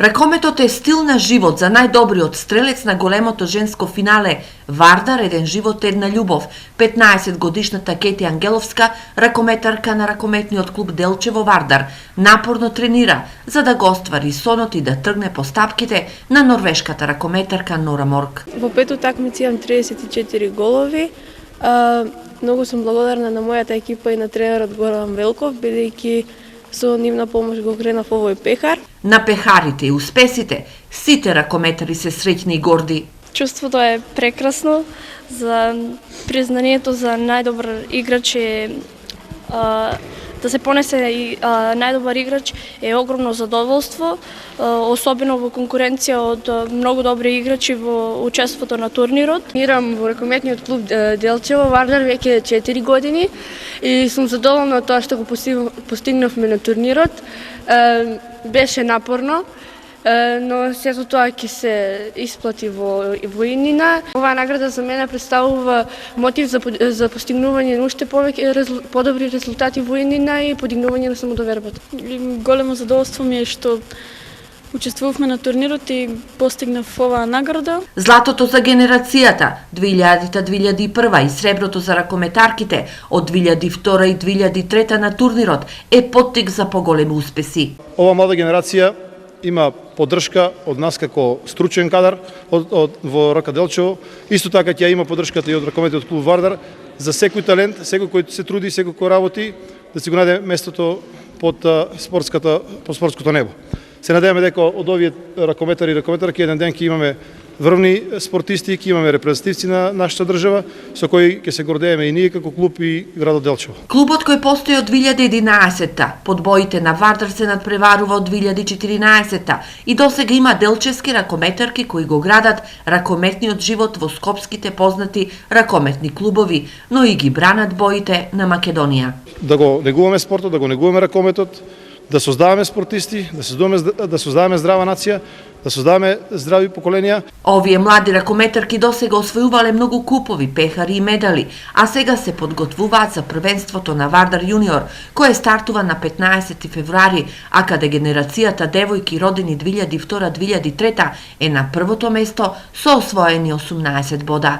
Ракометот е стил на живот за најдобриот стрелец на големото женско финале Вардар, еден живот, една љубов. 15-годишната Кети Ангеловска, ракометарка на ракометниот клуб Делчево Вардар, напорно тренира за да го оствари сонот и да тргне по стапките на норвешката ракометарка Нора Морк. Во 5 утакмици имам 34 голови. Многу сум благодарна на мојата екипа и на тренерот Горан Велков, бидејќи со нивна помош го кренав овој пехар. На пехарите и успесите сите ракометари се среќни и горди. Чувството е прекрасно, за признанието за најдобар играч е да се понесе и најдобар играч е огромно задоволство, особено во конкуренција од многу добри играчи во учеството на турнирот. Тренирам во ракометниот клуб Делчево Вардар веќе 4 години и сум задоволна од тоа што го постигнавме на турнирот. Беше напорно, но сето тоа ќе се исплати во иднина. Оваа награда за мене представува мотив за постигнување на уште повеќе подобри резултати во иднина и подигнување на самодовербата. Големо задоволство ми е што учествувавме на турнирот и постигнав оваа награда. Златото за генерацијата 2000-2001 и среброто за ракометарките од 2002 и 2003 на турнирот е поттик за поголеми успеси. Ова млада генерација има поддршка од нас како стручен кадар во РК Делчево. Исто така ќе има поддршката и од ракометниот клуб Вардар за секој талент, секој кој се труди, секој кој работи, да си го најде местото под спортското небо. Се надеваме дека од овие ракометари и ракометарки еден ден ќе имаме врвни спортисти, ќе имаме репрезентативци на нашата држава, со кои ќе се гордееме и ние како клуб и градот Делчево. Клубот кој постои од 2011-та, под боите на Вардар се надпреварува од 2014-та и досега има делчевски ракометарки кои го градат ракометниот живот во скопските познати ракометни клубови, но и ги бранат боите на Македонија. Да го негуваме спортот, да го негуваме ракометот, да создаваме спортисти, да создаваме здрава нација, да создаваме здрави поколенија. Овие млади ракометарки досега освојувале многу купови, пехари и медали, а сега се подготвуваат за првенството на Вардар јуниор, кое стартува на 15 февруари, а каде генерацијата девојки родени 2002-2003 е на првото место со освоени 18 бода.